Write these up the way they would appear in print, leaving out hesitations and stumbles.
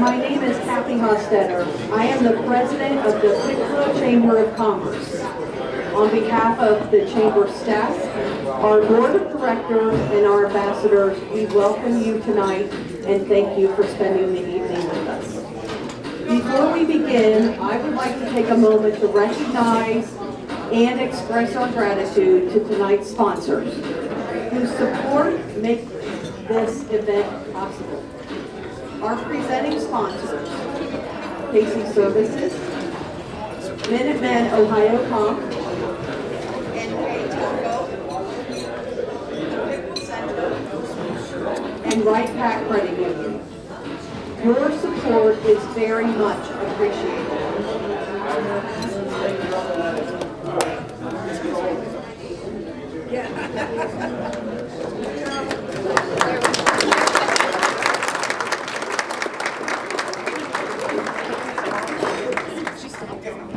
My name is Kathy Hostetter. I am the president of the Piqua Chamber of Commerce. On behalf of the Chamber staff, our board of directors, and our ambassadors, we welcome you tonight and thank you for spending the evening with us. Before we begin, I would like to take a moment to recognize and express our gratitude to tonight's sponsors, whose support makes this event possible. Our presenting sponsors: Casey Services, Minutemen Ohio Comp, and Right Pack Credit Union. Your support is very much appreciated.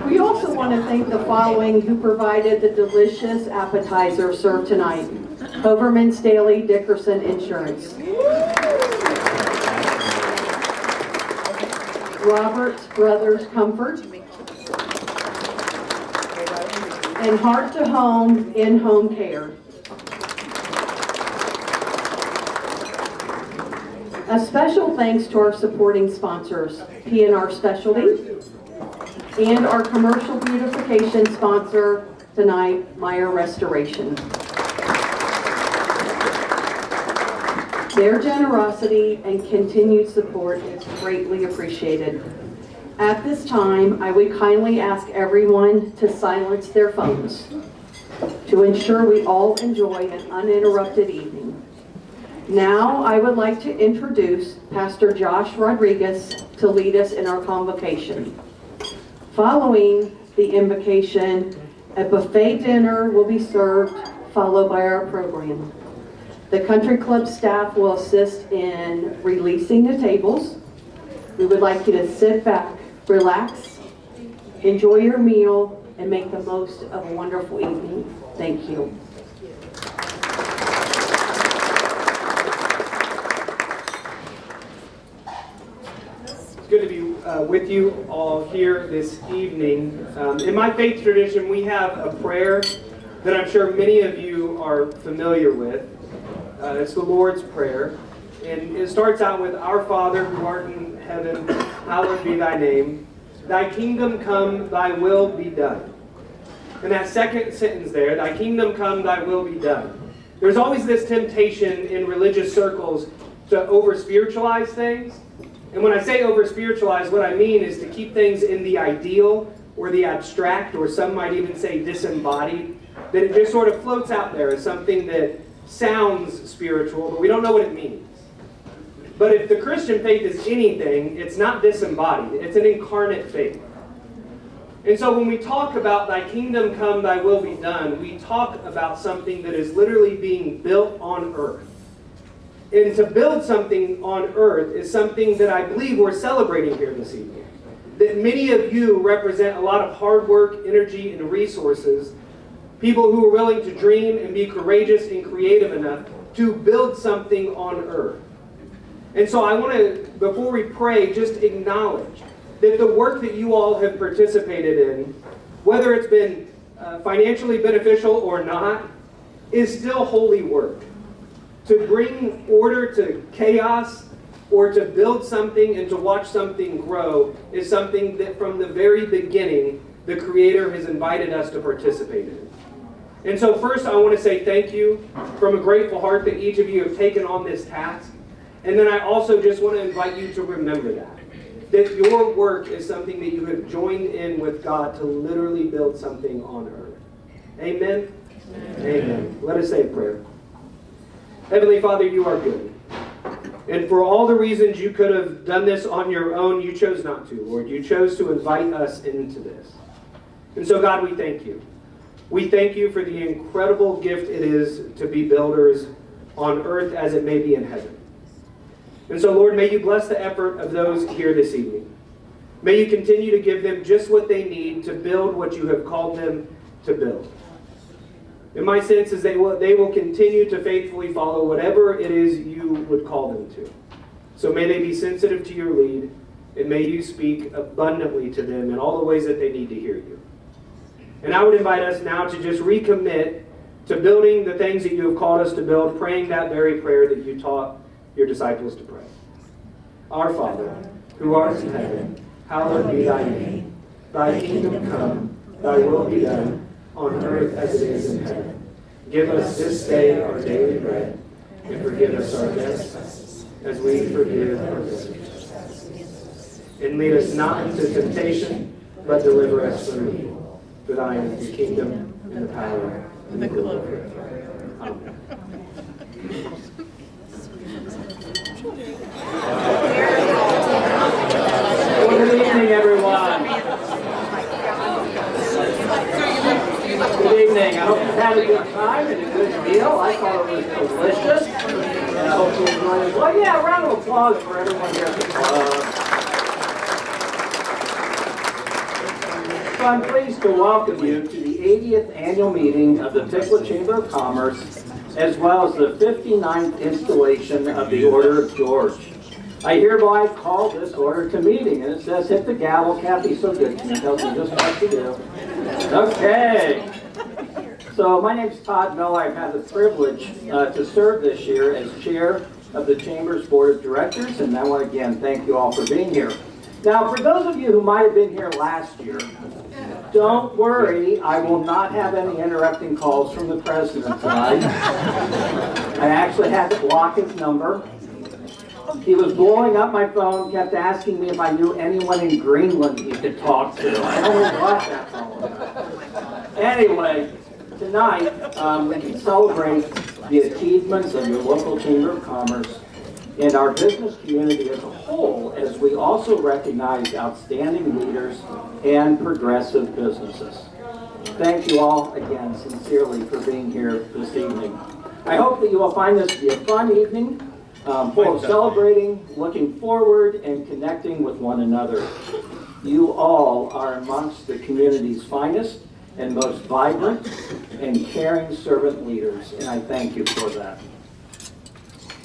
We also want to thank the following who provided the delicious appetizer served tonight: Overman Staley Dickerson Insurance, Roberts Brothers Comfort, and Heart to Home in-home care. A special thanks to our supporting sponsors, P&R Specialty, and our commercial beautification sponsor tonight, Meyer Restoration. Their generosity and continued support is greatly appreciated. At this time, I would kindly ask everyone to silence their phones to ensure we all enjoy an uninterrupted evening. Now, I would like to introduce Pastor Josh Rodriguez to lead us in our convocation. Following the invocation, a buffet dinner will be served, followed by our program. The country club staff will assist in releasing the tables. We would like you to sit back, relax, enjoy your meal, and make the most of a wonderful evening. Thank you. It's good to be with you all here this evening. In my faith tradition, we have a prayer that I'm sure many of you are familiar with. It's the Lord's Prayer, and it starts out with, "Our Father who art in heaven, hallowed be thy name. Thy kingdom come, thy will be done." And that second sentence there, "Thy kingdom come, thy will be done." There's always this temptation in religious circles to over-spiritualize things. And when I say over-spiritualize, what I mean is to keep things in the ideal or the abstract, or some might even say disembodied, that it just sort of floats out there as something that sounds spiritual, but we don't know what it means. But if the Christian faith is anything, it's not disembodied. It's an incarnate faith. And so when we talk about thy kingdom come, thy will be done, we talk about something that is literally being built on earth. And to build something on earth is something that I believe we're celebrating here this evening. That many of you represent a lot of hard work, energy, and resources. People who are willing to dream and be courageous and creative enough to build something on earth. And so I want to, before we pray, just acknowledge that the work that you all have participated in, whether it's been financially beneficial or not, is still holy work. To bring order to chaos, or to build something and to watch something grow, is something that from the very beginning, the Creator has invited us to participate in. And so first I want to say thank you from a grateful heart that each of you have taken on this task. And then I also just want to invite you to remember that your work is something that you have joined in with God to literally build something on earth. Amen? Amen. Let us say a prayer. Heavenly Father, you are good. And for all the reasons you could have done this on your own, you chose not to, Lord. You chose to invite us into this. And so, God, we thank you. We thank you for the incredible gift it is to be builders on earth as it may be in heaven. And so, Lord, may you bless the effort of those here this evening. May you continue to give them just what they need to build what you have called them to build. And my sense is they will continue to faithfully follow whatever it is you would call them to. So may they be sensitive to your lead, and may you speak abundantly to them in all the ways that they need to hear you. And I would invite us now to just recommit to building the things that you have called us to build, praying that very prayer that you taught your disciples to pray. Our Father, who art in heaven, hallowed be thy name. Thy kingdom come, thy will be done, on earth as it is in heaven. Give us this day our daily bread, and forgive us our debts, as we forgive our debtors. And lead us not into temptation, but deliver us from evil. For thine is the kingdom, and the power, and the glory. Amen. Well, good evening, everyone. Good evening. I hope you've had a good time and a good meal. I thought it was delicious. And I hope you enjoyed it. Well, yeah, a round of applause for everyone here at the club. So I'm pleased to welcome you to the 80th annual meeting of the Piqua Chamber of Commerce, as well as the 59th installation of the Order of George. I hereby call this order to meeting, and it says hit the gavel. Kathy's so good to me, tells me just what to do. Okay. So my name is Todd Miller. I've had the privilege to serve this year as chair of the Chamber's Board of Directors, and I want to again thank you all for being here. Now, for those of you who might have been here last year, don't worry, I will not have any interrupting calls from the president tonight. I actually had to block his number. He was blowing up my phone, kept asking me if I knew anyone in Greenland he could talk to. I don't know what that's all about. Anyway, tonight we can celebrate the achievements of your local Chamber of Commerce and our business community as a whole, as we also recognize outstanding leaders and progressive businesses. Thank you all again sincerely for being here this evening. I hope that you will find this to be a fun evening, full of celebrating, looking forward, and connecting with one another. You all are amongst the community's finest and most vibrant and caring servant leaders, and I thank you for that.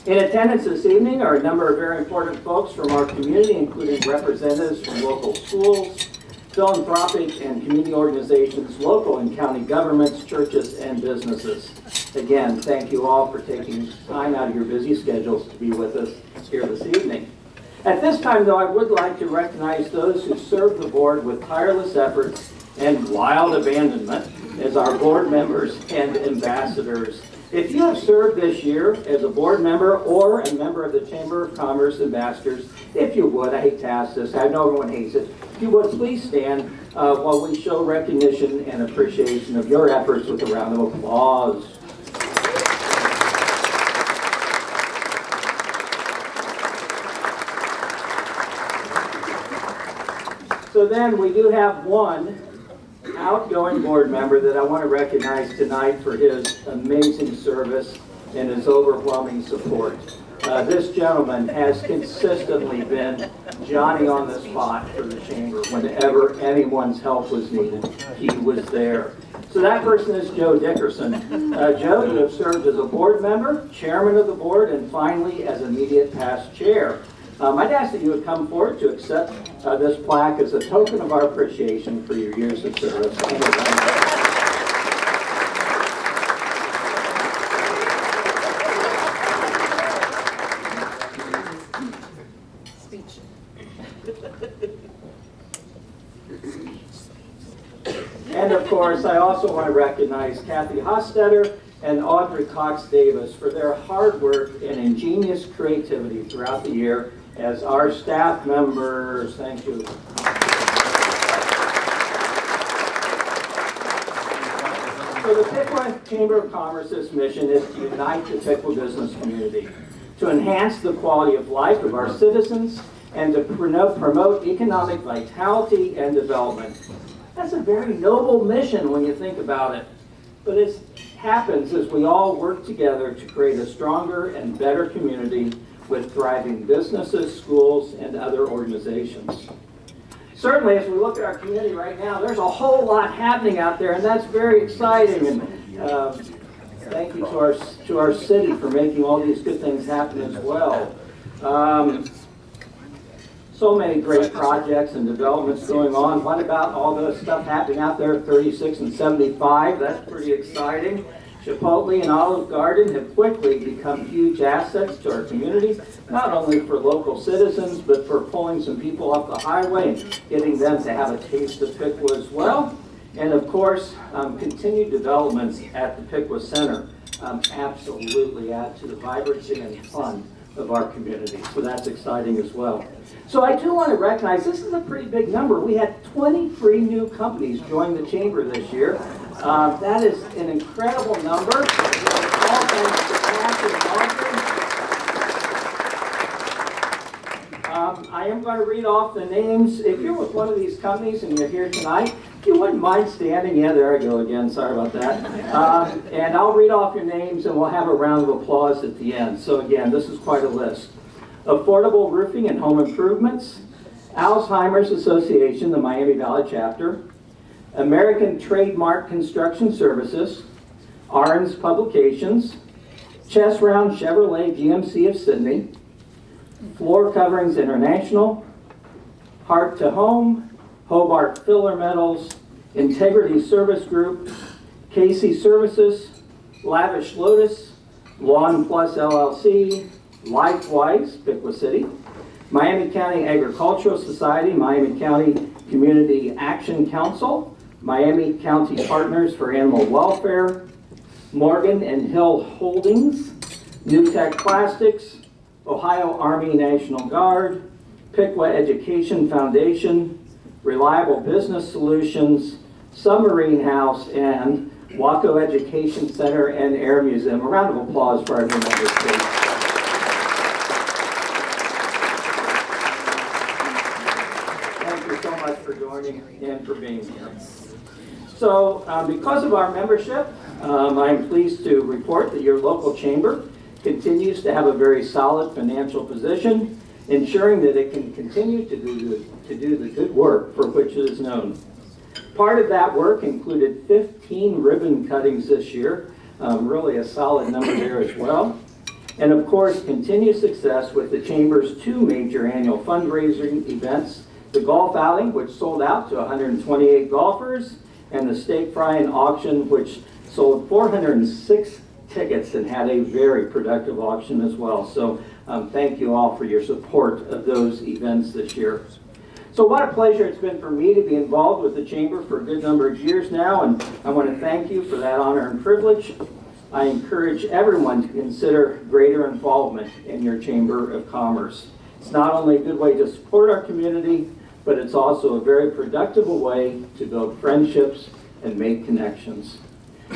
In attendance this evening are a number of very important folks from our community, including representatives from local schools, philanthropic and community organizations, local and county governments, churches, and businesses. Again, thank you all for taking time out of your busy schedules to be with us here this evening. At this time, though, I would like to recognize those who served the board with tireless efforts and wild abandonment as our board members and ambassadors. If you have served this year as a board member or a member of the Chamber of Commerce ambassadors, if you would, I hate to ask this, I know everyone hates it, if you would please stand while we show recognition and appreciation of your efforts with a round of applause. So then we do have one outgoing board member that I want to recognize tonight for his amazing service and his overwhelming support. This gentleman has consistently been Johnny on the spot for the chamber. Whenever anyone's help was needed, he was there. So that person is Joe Dickerson. Joe, you have served as a board member, chairman of the board, and finally as immediate past chair. I'd ask that you would come forward to accept this plaque as a token of our appreciation for your years of service. And of course, I also want to recognize Kathy Hostetter and Audrey Cox Davis for their hard work and ingenious creativity throughout the year as our staff members. Thank you. So the Piqua Chamber of Commerce's mission is to unite the Piqua business community, to enhance the quality of life of our citizens, and to promote economic vitality and development. That's a very noble mission when you think about it. But it happens as we all work together to create a stronger and better community with thriving businesses, schools, and other organizations. Certainly, as we look at our community right now, there's a whole lot happening out there, and that's very exciting. And thank you to our city for making all these good things happen as well. So many great projects and developments going on. What about all the stuff happening out there at 36 and 75? That's pretty exciting. Chipotle and Olive Garden have quickly become huge assets to our community, not only for local citizens, but for pulling some people off the highway and getting them to have a taste of Piqua as well. And of course, continued developments at the Piqua Center absolutely add to the vibrancy and fun of our community. So that's exciting as well. So I do want to recognize this is a pretty big number. We had 23 new companies join the chamber this year. That is an incredible number. All thanks to Pat and Margaret. I am going to read off the names. If you're with one of these companies and you're here tonight, if you wouldn't mind standing. Yeah, there I go again. Sorry about that. And I'll read off your names and we'll have a round of applause at the end. So again, this is quite a list. Affordable Roofing and Home Improvements, Alzheimer's Association, the Miami Valley chapter, American Trademark Construction Services, Arns Publications, Chess Round Chevrolet GMC of Sydney, Floor Coverings International, Heart to Home, Hobart Filler Metals, Integrity Service Group, Casey Services, Lavish Lotus, Lawn Plus LLC, Lifewise, Piqua City, Miami County Agricultural Society, Miami County Community Action Council, Miami County Partners for Animal Welfare, Morgan and Hill Holdings, New Tech Plastics, Ohio Army National Guard, Piqua Education Foundation, Reliable Business Solutions, Submarine House, and Waco Education Center and Air Museum. A round of applause for our new members, please. Thank you so much for joining and for being here. So, because of our membership, I'm pleased to report that your local chamber continues to have a very solid financial position, ensuring that it can continue to do the good work for which it is known. Part of that work included 15 ribbon cuttings this year, really a solid number there as well. And of course, continued success with the Chamber's 2 major annual fundraising events, the golf outing, which sold out to 128 golfers, and the steak frying auction, which sold 406 tickets and had a very productive auction as well. So thank you all for your support of those events this year. So what a pleasure it's been for me to be involved with the Chamber for a good number of years now, and I want to thank you for that honor and privilege. I encourage everyone to consider greater involvement in your Chamber of Commerce. It's not only a good way to support our community, but it's also a very productive way to build friendships and make connections.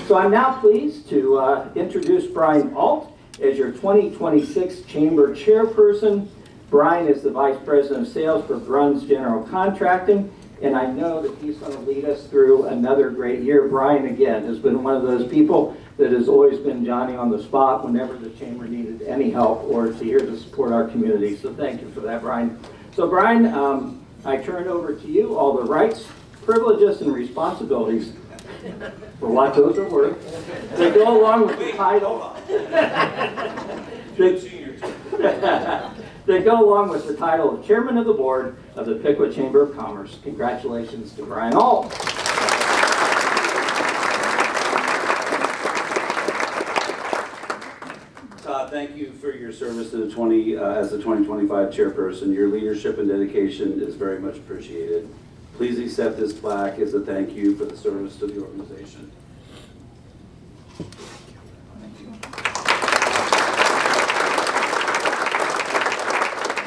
So I'm now pleased to introduce Brian Alt as your 2026 Chamber Chairperson. Brian is the Vice President of Sales for Bruns General Contracting, and I know that he's going to lead us through another great year. Brian, again, has been one of those people that has always been Johnny on the spot whenever the Chamber needed any help or to here to support our community. So thank you for that, Brian. So Brian, I turn it over to you, all the rights, privileges, and responsibilities, for what those are worth, they go along with the title. They go along with the title of Chairman of the Board of the Piqua Chamber of Commerce. Congratulations to Brian Alt. Todd, thank you for your service to the as the 2025 chairperson. Your leadership and dedication is very much appreciated. Please accept this plaque as a thank you for the service to the organization.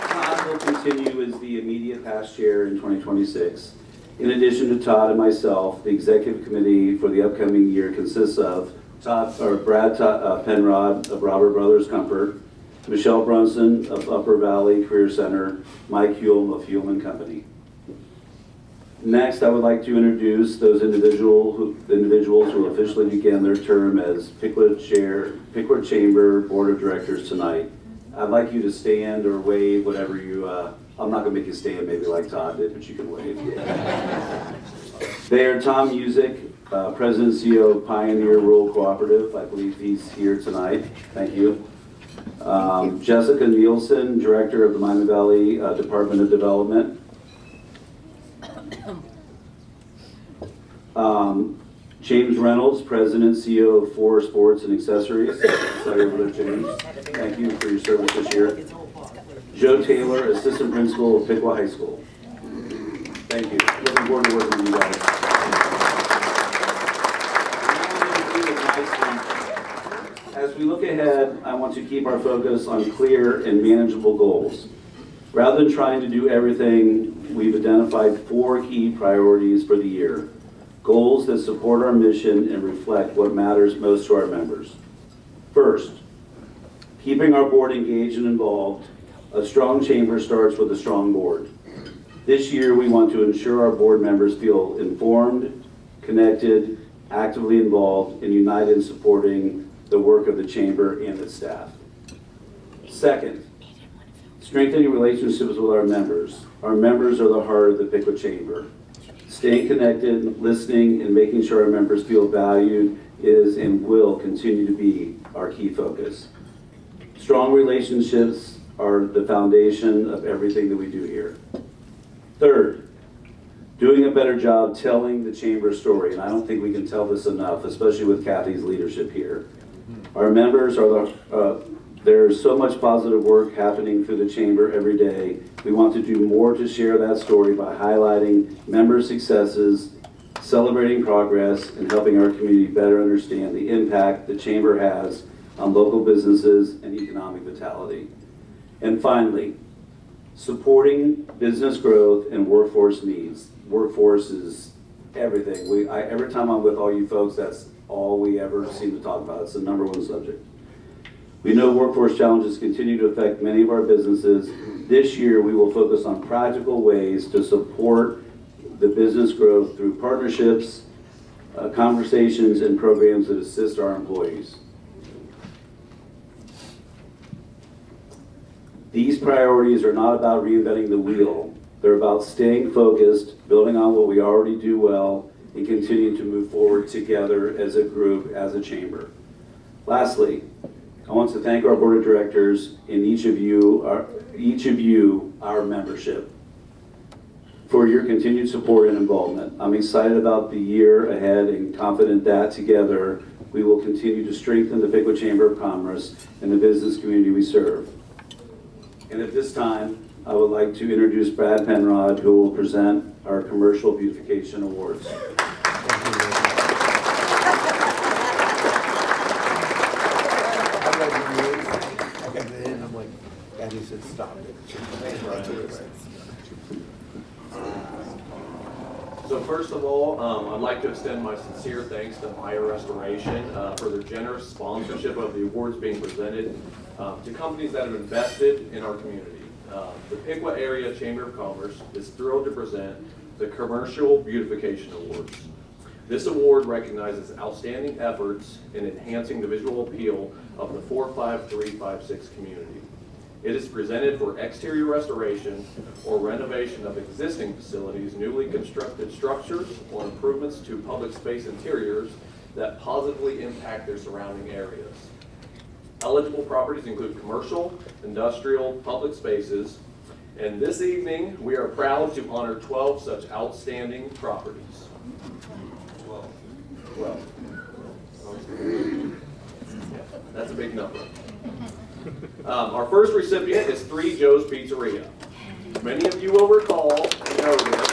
Todd will continue as the immediate past chair in 2026. In addition to Todd and myself, the executive committee for the upcoming year consists of Brad Penrod of Robert Brothers Comfort, Michelle Brunson of Upper Valley Career Center, Mike Hulme of Hulme & Company. Next, I would like to introduce those individuals who officially began their term as Piqua Chamber Board of Directors tonight. I'd like you to stand or wave, whatever you, I'm not going to make you stand maybe like Todd did, but you can wave. They are Tom Music, President and CEO of Pioneer Rural Cooperative. I believe he's here tonight. Thank you. Jessica Nielsen, Director of the Miami Valley Department of Development. James Reynolds, President, CEO of 4 Sports and Accessories. Sorry over there, James. Thank you for your service this year. Joe Taylor, Assistant Principal of Piqua High School. Thank you. Looking forward to working with you guys. As we look ahead, I want to keep our focus on clear and manageable goals. Rather than trying to do everything, we've identified 4 key priorities for the year. Goals that support our mission and reflect what matters most to our members. First, keeping our board engaged and involved. A strong chamber starts with a strong board. This year, we want to ensure our board members feel informed, connected, actively involved, and united in supporting the work of the chamber and its staff. Second, strengthening relationships with our members. Our members are the heart of the Piqua Chamber. Staying connected, listening, and making sure our members feel valued is and will continue to be our key focus. Strong relationships are the foundation of everything that we do here. Third, doing a better job telling the chamber story, and I don't think we can tell this enough, especially with Kathy's leadership here. Our members are there's so much positive work happening through the chamber every day. We want to do more to share that story by highlighting member successes, celebrating progress, and helping our community better understand the impact the chamber has on local businesses and economic vitality. And finally, supporting business growth and workforce needs. Workforce is everything. Every time I'm with all you folks, that's all we ever seem to talk about. It's the #1 subject. We know workforce challenges continue to affect many of our businesses. This year, we will focus on practical ways to support the business growth through partnerships, conversations, and programs that assist our employees. These priorities are not about reinventing the wheel. They're about staying focused, building on what we already do well, and continuing to move forward together as a group, as a chamber. Lastly, I want to thank our board of directors and each of you, our membership, for your continued support and involvement. I'm excited about the year ahead and confident that together we will continue to strengthen the Piqua Chamber of Commerce and the business community we serve. And at this time, I would like to introduce Brad Penrod, who will present our Commercial Beautification Awards. He said stop it. So first of all, I'd like to extend my sincere thanks to Maya Restoration for their generous sponsorship of the awards being presented to companies that have invested in our community. The Piqua Area Chamber of Commerce is thrilled to present the Commercial Beautification Awards. This award recognizes outstanding efforts in enhancing the visual appeal of the 45356 community. It is presented for exterior restoration or renovation of existing facilities, newly constructed structures, or improvements to public space interiors that positively impact their surrounding areas. Eligible properties include commercial, industrial, public spaces, and this evening we are proud to honor 12 such outstanding properties. 12. Yeah, that's a big number. Our first recipient is 3 Joe's Pizzeria. Many of you will recall, know this.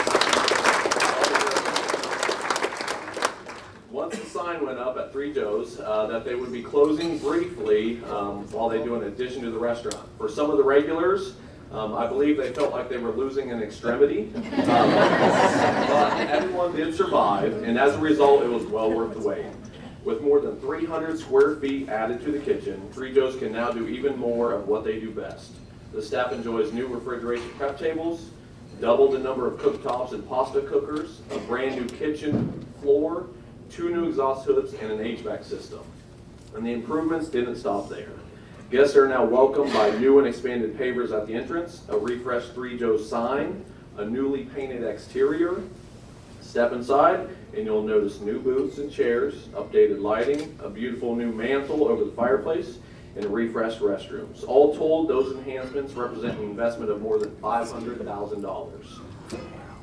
Once the sign went up at 3 Joe's that they would be closing briefly while they do an addition to the restaurant. For some of the regulars, I believe they felt like they were losing an extremity. But everyone did survive, and as a result, it was well worth the wait. With more than 300 square feet added to the kitchen, 3 Joe's can now do even more of what they do best. The staff enjoys new refrigeration prep tables, double the number of cooktops and pasta cookers, a brand new kitchen floor, 2 new exhaust hoods, and an HVAC system. And the improvements didn't stop there. Guests are now welcomed by new and expanded pavers at the entrance, a refreshed 3 Joe's sign, a newly painted exterior. Step inside and you'll notice new booths and chairs, updated lighting, a beautiful new mantle over the fireplace, and refreshed restrooms. All told, those enhancements represent an investment of more than $500,000.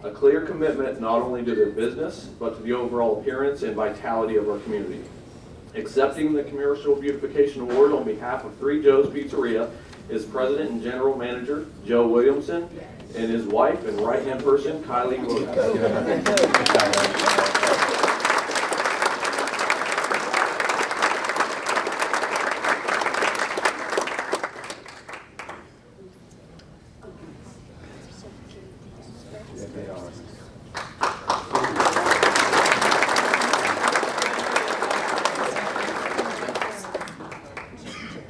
A clear commitment not only to their business, but to the overall appearance and vitality of our community. Accepting the Commercial Beautification Award on behalf of Three Joe's Pizzeria is President and General Manager Joe Williamson and his wife and right-hand person, Kylie Williamson.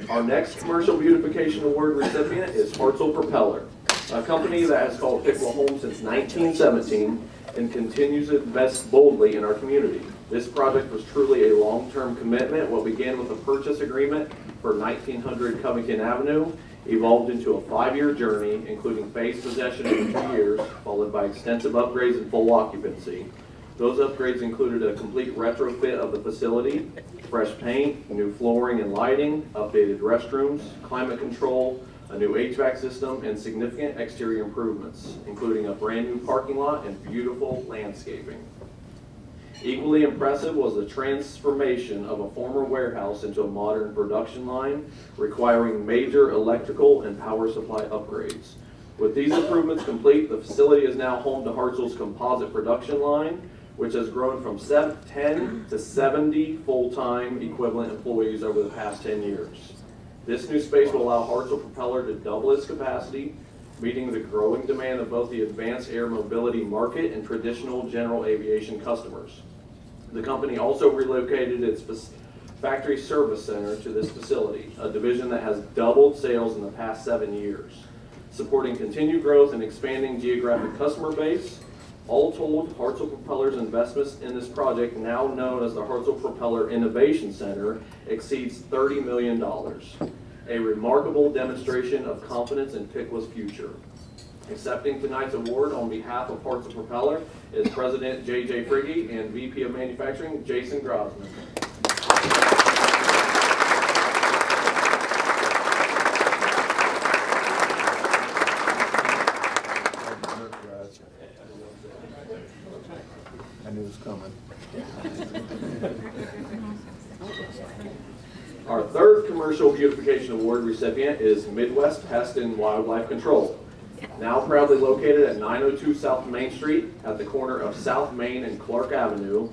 Our next Commercial Beautification Award recipient is Hartzell Propeller, a company that has called Piqua home since 1917 and continues to invest boldly in our community. This project was truly a long-term commitment. What began with a purchase agreement for 1900 Covington Avenue evolved into a 5-year journey, including phased possession in 2 years, followed by extensive upgrades and full occupancy. Those upgrades included a complete retrofit of the facility, fresh paint, new flooring and lighting, updated restrooms, climate control, a new HVAC system, and significant exterior improvements, including a brand new parking lot and beautiful landscaping. Equally impressive was the transformation of a former warehouse into a modern production line, requiring major electrical and power supply upgrades. With these improvements complete, the facility is now home to Hartzell's composite production line, which has grown from 10 to 70 full-time equivalent employees over the past 10 years. This new space will allow Hartzell Propeller to double its capacity, meeting the growing demand of both the advanced air mobility market and traditional general aviation customers. The company also relocated its factory service center to this facility, a division that has doubled sales in the past 7 years, supporting continued growth and expanding geographic customer base. All told, Hartzell Propeller's investments in this project, now known as the Hartzell Propeller Innovation Center, exceeds $30 million, a remarkable demonstration of confidence in Piqua's future. Accepting tonight's award on behalf of Hartzell Propeller is President J.J. Frigge and VP of Manufacturing Jason Grosman. I knew it was coming. Our third Commercial Beautification Award recipient is Midwest Pest and Wildlife Control, now proudly located at 902 South Main Street at the corner of South Main and Clark Avenue.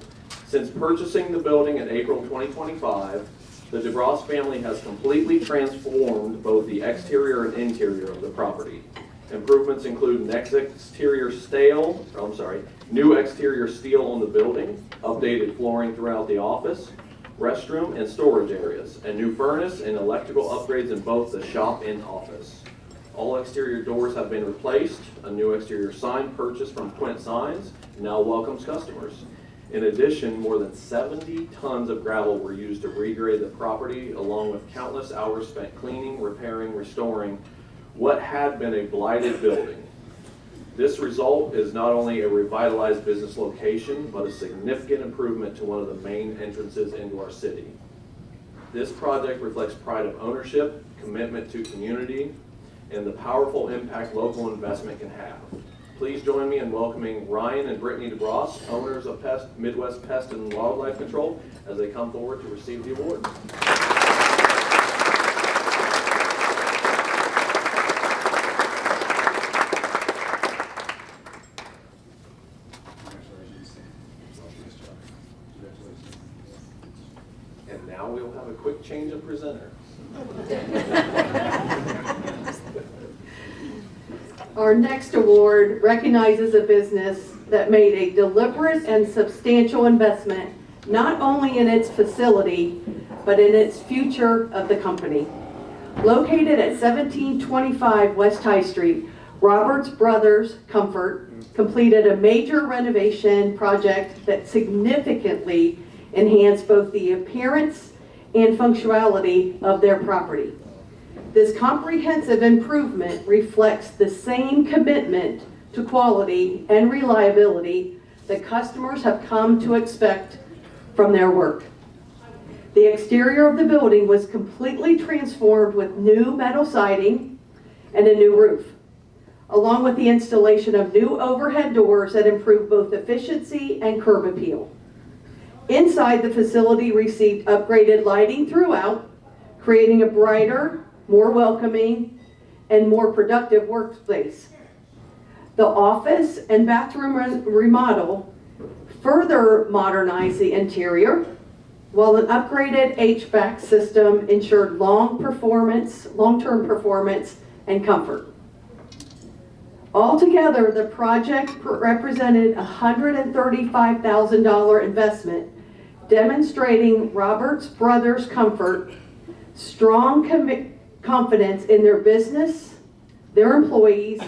Since purchasing the building in April 2025, the DeBras family has completely transformed both the exterior and interior of the property. Improvements include new exterior steel on the building, updated flooring throughout the office, restroom and storage areas, a new furnace and electrical upgrades in both the shop and office. All exterior doors have been replaced. A new exterior sign purchased from Quint Signs now welcomes customers. In addition, more than 70 tons of gravel were used to regrade the property, along with countless hours spent cleaning, repairing, restoring what had been a blighted building. This result is not only a revitalized business location, but a significant improvement to one of the main entrances into our city. This project reflects pride of ownership, commitment to community, and the powerful impact local investment can have. Please join me in welcoming Ryan and Brittany DeBras, owners of Midwest Pest and Wildlife Control, as they come forward to receive the award. And now we'll have a quick change of presenter. Our next award recognizes a business that made a deliberate and substantial investment, not only in its facility, but in its future of the company. Located at 1725 West High Street, Roberts Brothers Comfort completed a major renovation project that significantly enhanced both the appearance and functionality of their property. This comprehensive improvement reflects the same commitment to quality and reliability that customers have come to expect from their work. The exterior of the building was completely transformed with new metal siding and a new roof, along with the installation of new overhead doors that improve both efficiency and curb appeal. Inside, the facility received upgraded lighting throughout, creating a brighter, more welcoming, and more productive workspace. The office and bathroom remodel further modernized the interior, while an upgraded HVAC system ensured long-term performance and comfort. Altogether, the project represented a $135,000 investment, demonstrating Roberts Brothers' comfort, strong confidence in their business, their employees,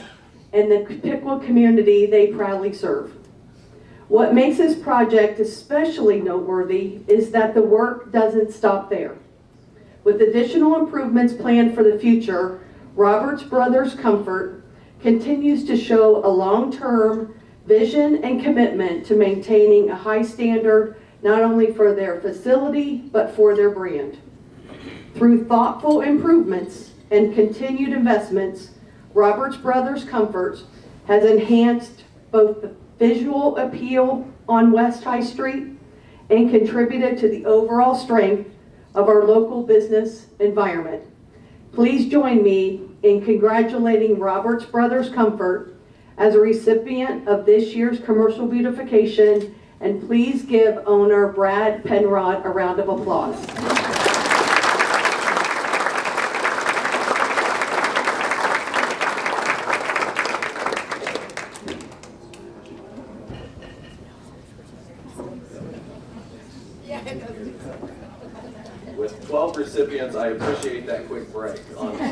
and the Piqua community they proudly serve. What makes this project especially noteworthy is that the work doesn't stop there. With additional improvements planned for the future, Roberts Brothers Comfort continues to show a long-term vision and commitment to maintaining a high standard not only for their facility, but for their brand. Through thoughtful improvements and continued investments, Roberts Brothers Comfort has enhanced both the visual appeal on West High Street and contributed to the overall strength of our local business environment. Please join me in congratulating Roberts Brothers Comfort as a recipient of this year's commercial beautification, and please give owner Brad Penrod a round of applause. With 12 recipients, I appreciate that quick break, honestly.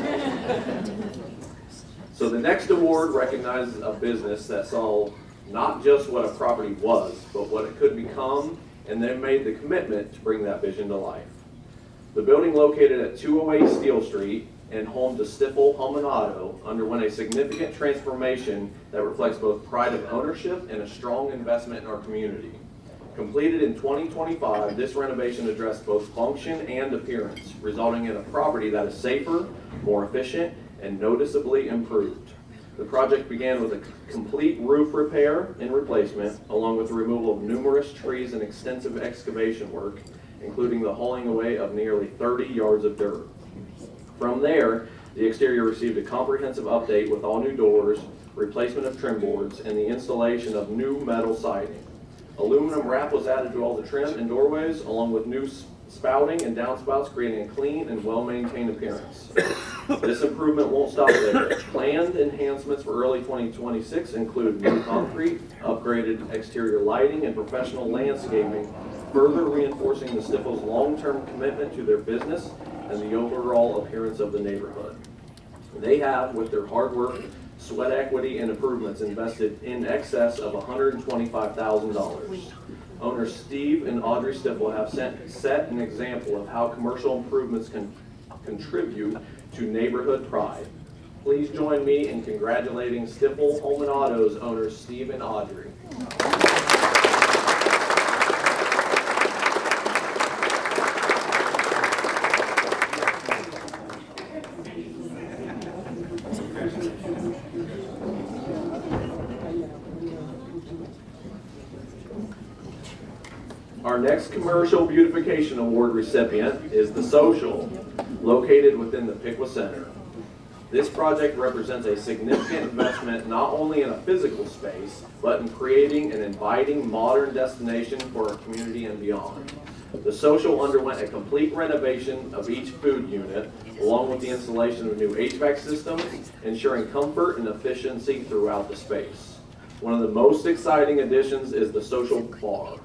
So the next award recognizes a business that saw not just what a property was, but what it could become, and then made the commitment to bring that vision to life. The building located at 208 Steel Street and home to Stifel Home and Auto underwent a significant transformation that reflects both pride of ownership and a strong investment in our community. Completed in 2025, this renovation addressed both function and appearance, resulting in a property that is safer, more efficient, and noticeably improved. The project began with a complete roof repair and replacement, along with the removal of numerous trees and extensive excavation work, including the hauling away of nearly 30 yards of dirt. From there, the exterior received a comprehensive update with all new doors, replacement of trim boards, and the installation of new metal siding. Aluminum wrap was added to all the trim and doorways, along with new spouting and downspouts, creating a clean and well-maintained appearance. This improvement won't stop there. Planned enhancements for early 2026 include new concrete, upgraded exterior lighting, and professional landscaping, further reinforcing the Stifel's long-term commitment to their business and the overall appearance of the neighborhood. They have, with their hard work, sweat equity, and improvements, invested in excess of $125,000. Owners Steve and Audrey Stifel have set an example of how commercial improvements can contribute to neighborhood pride. Please join me in congratulating Stifel Home and Auto's owners Steve and Audrey. Our next commercial beautification award recipient is The Social, located within the Piqua Center. This project represents a significant investment not only in a physical space, but in creating an inviting modern destination for our community and beyond. The Social underwent a complete renovation of each food unit, along with the installation of new HVAC systems, ensuring comfort and efficiency throughout the space. One of the most exciting additions is the Social Bar.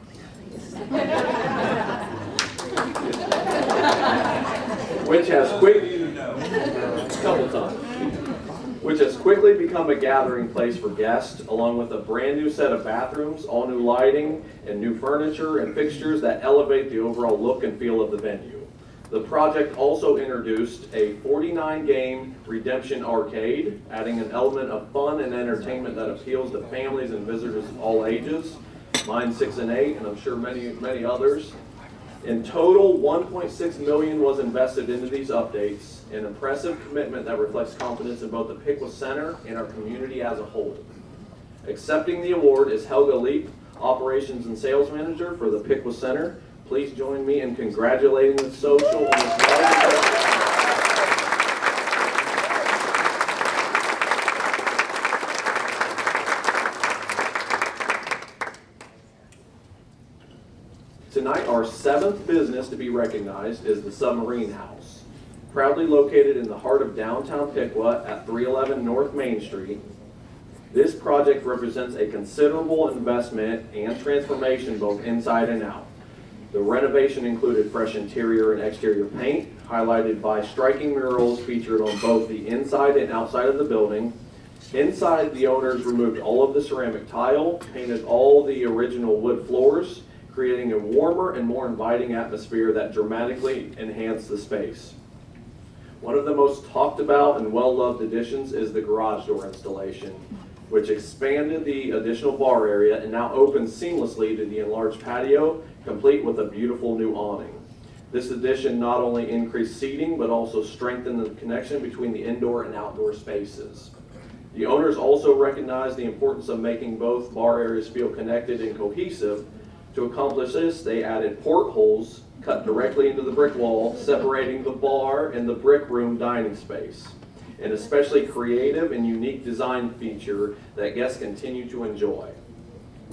Which has quickly become a gathering place for guests, along with a brand new set of bathrooms, all new lighting, and new furniture and fixtures that elevate the overall look and feel of the venue. The project also introduced a 49-game redemption arcade, adding an element of fun and entertainment that appeals to families and visitors of all ages. Mine 6 and 8, and I'm sure many others. In total, $1.6 million was invested into these updates, an impressive commitment that reflects confidence in both the Piqua Center and our community as a whole. Accepting the award is Helga Leap, Operations and Sales Manager for the Piqua Center. Please join me in congratulating the social on this well-deserved. Tonight, our 7th business to be recognized is the Submarine House. Proudly located in the heart of downtown Piqua at 311 North Main Street, this project represents a considerable investment and transformation both inside and out. The renovation included fresh interior and exterior paint, highlighted by striking murals featured on both the inside and outside of the building. Inside, the owners removed all of the ceramic tile, painted all the original wood floors, creating a warmer and more inviting atmosphere that dramatically enhanced the space. One of the most talked about and well-loved additions is the garage door installation, which expanded the additional bar area and now opens seamlessly to the enlarged patio, complete with a beautiful new awning. This addition not only increased seating, but also strengthened the connection between the indoor and outdoor spaces. The owners also recognized the importance of making both bar areas feel connected and cohesive. To accomplish this, they added portholes cut directly into the brick wall, separating the bar and the brick room dining space. An especially creative and unique design feature that guests continue to enjoy.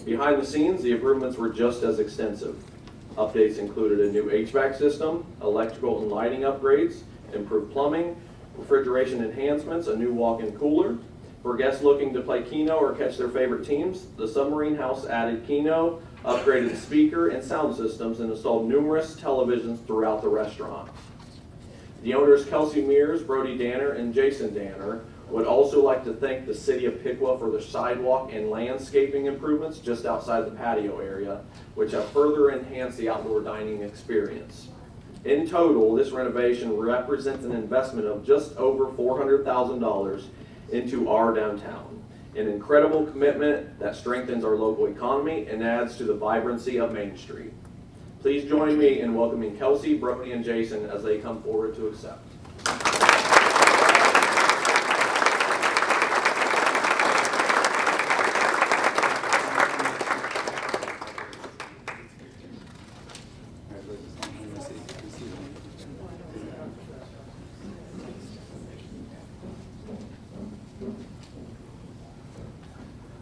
Behind the scenes, the improvements were just as extensive. Updates included a new HVAC system, electrical and lighting upgrades, improved plumbing, refrigeration enhancements, a new walk-in cooler. For guests looking to play Keno or catch their favorite teams, the Submarine House added Keno, upgraded the speaker and sound systems, and installed numerous televisions throughout the restaurant. The owners, Kelsey Mears, Brody Danner, and Jason Danner, would also like to thank the City of Piqua for their sidewalk and landscaping improvements just outside the patio area, which have further enhanced the outdoor dining experience. In total, this renovation represents an investment of just over $400,000 into our downtown. An incredible commitment that strengthens our local economy and adds to the vibrancy of Main Street. Please join me in welcoming Kelsey, Brody, and Jason as they come forward to accept.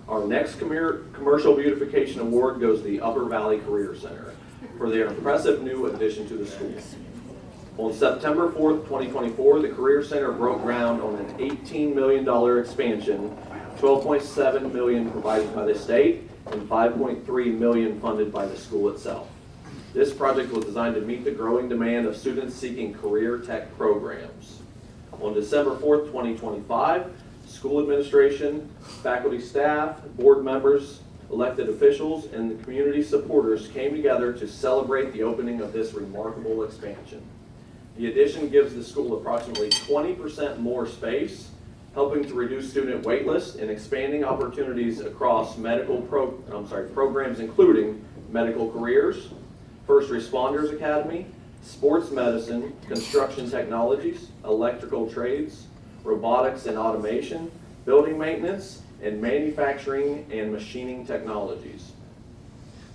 Our next commercial beautification award goes to the Upper Valley Career Center for their impressive new addition to the school. On September 4th, 2024, the Career Center broke ground on an $18 million expansion, $12.7 million provided by the state and $5.3 million funded by the school itself. This project was designed to meet the growing demand of students seeking career tech programs. On December 4th, 2025, school administration, faculty staff, board members, elected officials, and the community supporters came together to celebrate the opening of this remarkable expansion. The addition gives the school approximately 20% more space, helping to reduce student wait lists and expanding opportunities across programs including medical careers, First Responders Academy, sports medicine, construction technologies, electrical trades, robotics and automation, building maintenance, and manufacturing and machining technologies.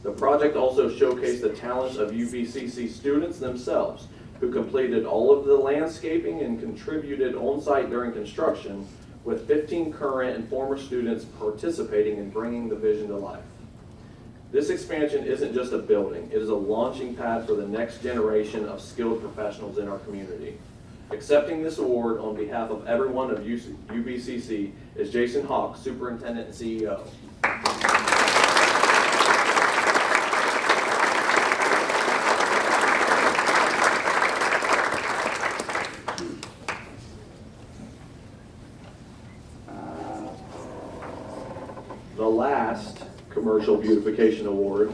The project also showcased the talents of UBCC students themselves, who completed all of the landscaping and contributed on-site during construction, with 15 current and former students participating in bringing the vision to life. This expansion isn't just a building, it is a launching pad for the next generation of skilled professionals in our community. Accepting this award on behalf of everyone of UBCC is Jason Hawk, Superintendent and CEO. The last Commercial Beautification Award,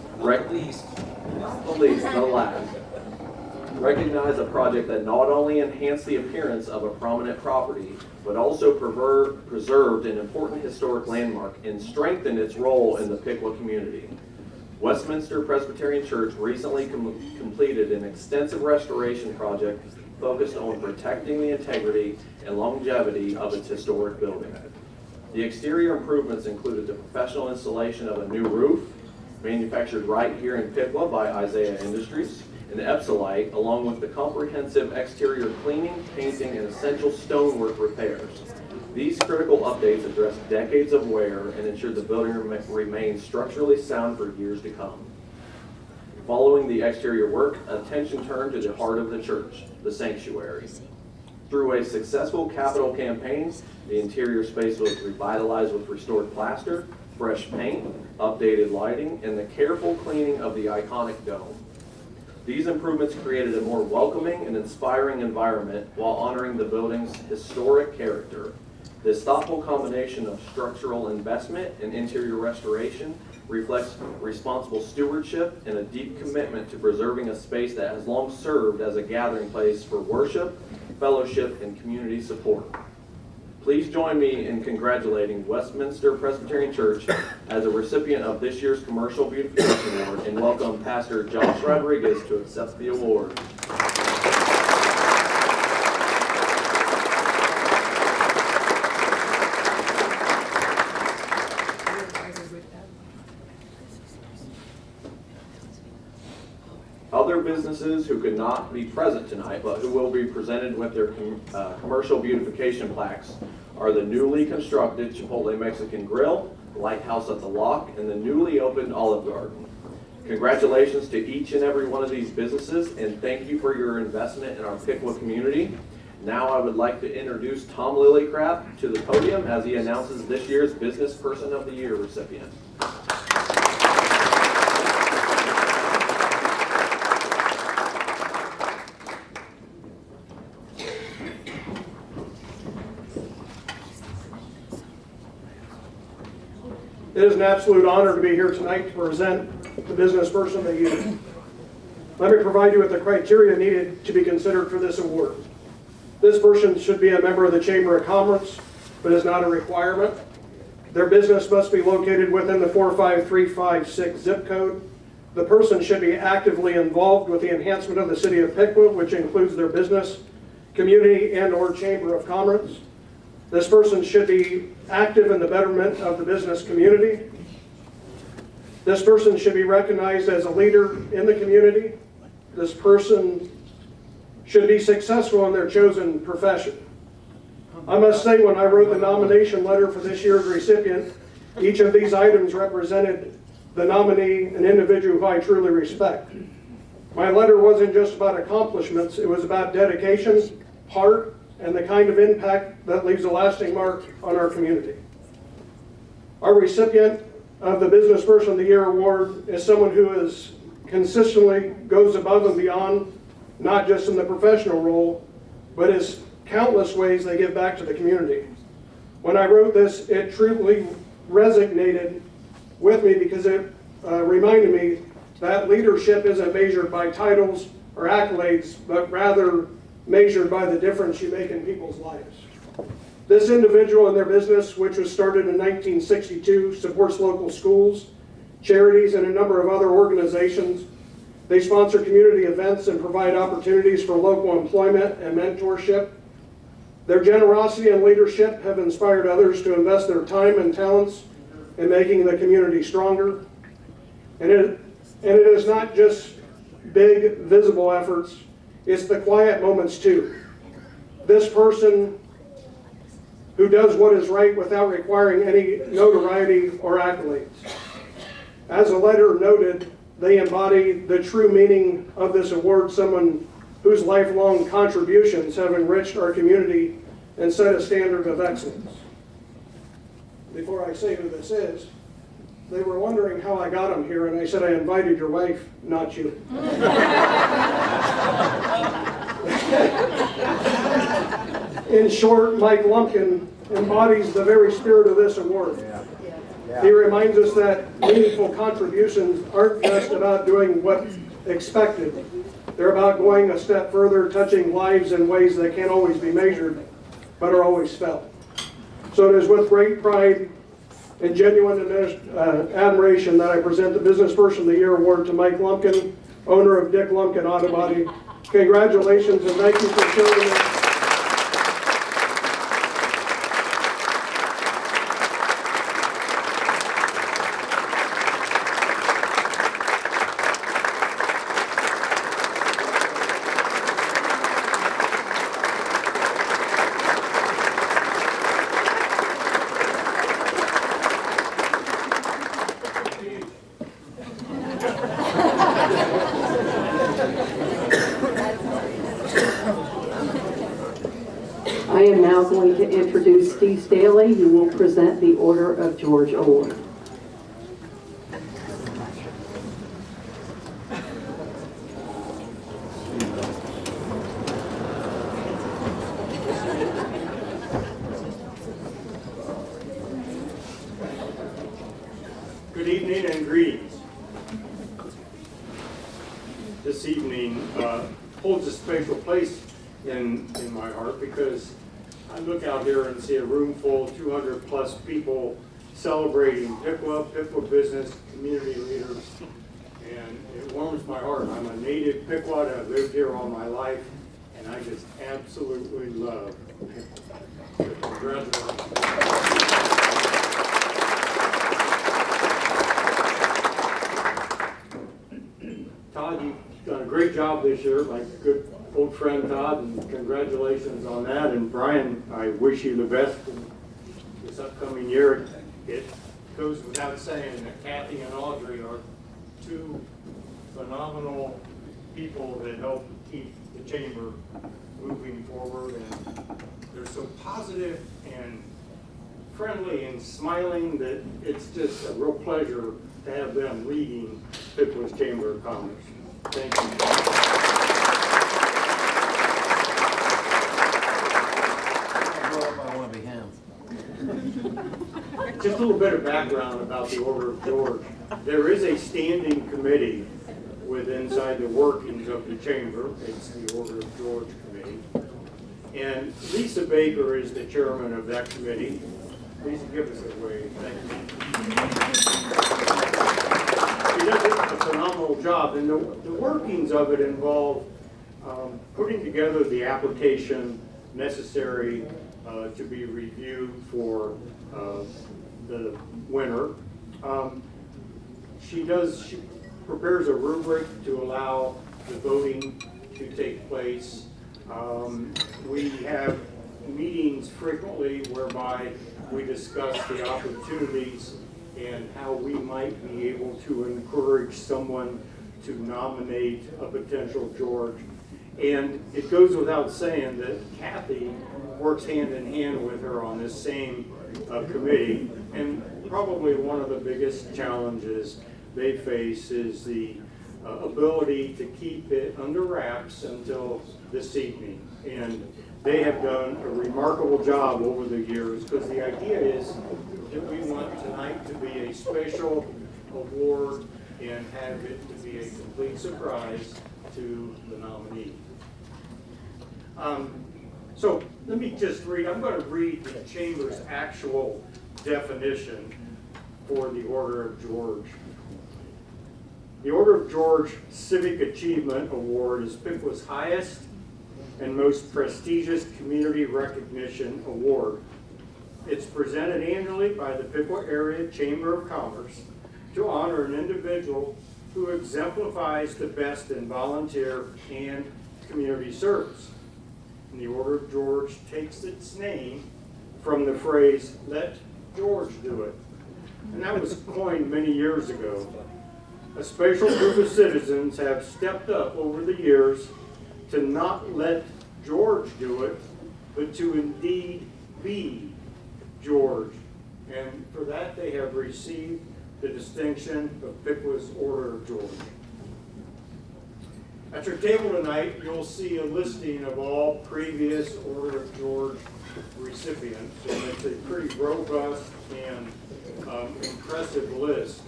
recognize a project that not only enhanced the appearance of a prominent property, but also preserved an important historic landmark and strengthened its role in the Piqua community. Westminster Presbyterian Church recently completed an extensive restoration project focused on protecting the integrity and longevity of its historic building. The exterior improvements included the professional installation of a new roof, manufactured right here in Piqua by Isaiah Industries, and Epsilite, along with the comprehensive exterior cleaning, painting, and essential stonework repairs. These critical updates address decades of wear and ensure the building remains structurally sound for years to come. Following the exterior work, attention turned to the heart of the church, the sanctuary. Through a successful capital campaign, the interior space was revitalized with restored plaster, fresh paint, updated lighting, and the careful cleaning of the iconic dome. These improvements created a more welcoming and inspiring environment while honoring the building's historic character. This thoughtful combination of structural investment and interior restoration reflects responsible stewardship and a deep commitment to preserving a space that has long served as a gathering place for worship, fellowship, and community support. Please join me in congratulating Westminster Presbyterian Church as a recipient of this year's Commercial Beautification Award, and welcome Pastor Josh Rodriguez to accept the award. Other businesses who could not be present tonight, but who will be presented with their commercial beautification plaques are the newly constructed Chipotle Mexican Grill, Lighthouse at the Lock, and the newly opened Olive Garden. Congratulations to each and every one of these businesses, and thank you for your investment in our Piqua community. Now I would like to introduce Tom Lillycraft to the podium as he announces this year's Business Person of the Year recipient. It is an absolute honor to be here tonight to present the Business Person of the Year. Let me provide you with the criteria needed to be considered for this award. This person should be a member of the Chamber of Commerce, but is not a requirement. Their business must be located within the 45356 zip code. The person should be actively involved with the enhancement of the city of Piqua, which includes their business, community, and/or Chamber of Commerce. This person should be active in the betterment of the business community. This person should be recognized as a leader in the community. This person should be successful in their chosen profession. I must say, when I wrote the nomination letter for this year's recipient, each of these items represented the nominee, an individual who I truly respect. My letter wasn't just about accomplishments, it was about dedication, heart, and the kind of impact that leaves a lasting mark on our community. Our recipient of the Business Person of the Year award is someone who is consistently goes above and beyond, not just in the professional role, but is countless ways they give back to the community. When I wrote this, it truly resonated with me because it reminded me that leadership isn't measured by titles or accolades, but rather measured by the difference you make in people's lives. This individual and their business, which was started in 1962, supports local schools, charities, and a number of other organizations. They sponsor community events and provide opportunities for local employment and mentorship. Their generosity and leadership have inspired others to invest their time and talents in making the community stronger. And it is not just big, visible efforts, it's the quiet moments too. This person who does what is right without requiring any notoriety or accolades. As the letter noted, they embody the true meaning of this award, someone whose lifelong contributions have enriched our community and set a standard of excellence. Before I say who this is, they were wondering how I got him here, and I said I invited your wife, not you. In short, Mike Lumpkin embodies the very spirit of this award. He reminds us that meaningful contributions aren't just about doing what's expected. They're about going a step further, touching lives in ways that can't always be measured, but are always felt. So it is with great pride and genuine admiration that I present the Business Person of the Year Award to Mike Lumpkin, owner of Dick Lumpkin Auto Body. Congratulations and thank you for showing us. I am now going to introduce Steve Staley, who will present the Order of George Award. Good evening and greetings. This evening holds a special place in my heart because I look out here and see a room full of 200 plus people celebrating Piqua business, community leaders, and it warms my heart. I'm a native Piqua. I've lived here all my life, and I just absolutely love Piqua. Congratulations. Todd, you've done a great job this year, my good old friend Todd, and congratulations on that. And Brian, I wish you the best in this upcoming year. It goes without saying that Kathy and Audrey are two phenomenal people that help keep the chamber moving forward, and they're so positive and friendly and smiling that it's just a real pleasure to have them leading Piqua's Chamber of Commerce. Thank you. I want to be him. Just a little bit of background about the Order of George. There is a standing committee inside the workings of the chamber. It's the Order of George Committee. And Lisa Baker is the chairman of that committee. Lisa, give us a wave. Thank you. She does a phenomenal job, and the workings of it involve putting together the application necessary to be reviewed for the winner. She prepares a rubric to allow the voting to take place. We have meetings frequently whereby we discuss the opportunities and how we might be able to encourage someone to nominate a potential George. And it goes without saying that Kathy works hand in hand with her on this same committee. And probably one of the biggest challenges they face is the ability to keep it under wraps until this evening. And they have done a remarkable job over the years, because the idea is that we want tonight to be a special award and have it to be a complete surprise to the nominee. So let me just read, I'm going to read the Chamber's actual definition for the Order of George. The Order of George Civic Achievement Award is Piqua's highest and most prestigious community recognition award. It's presented annually by the Piqua Area Chamber of Commerce to honor an individual who exemplifies the best in volunteer and community service. And the Order of George takes its name from the phrase, "Let George do it." And that was coined many years ago. A special group of citizens have stepped up over the years to not let George do it, but to indeed be George. And for that they have received the distinction of Piqua's Order of George. At your table tonight, you'll see a listing of all previous Order of George recipients, and it's a pretty robust and impressive list.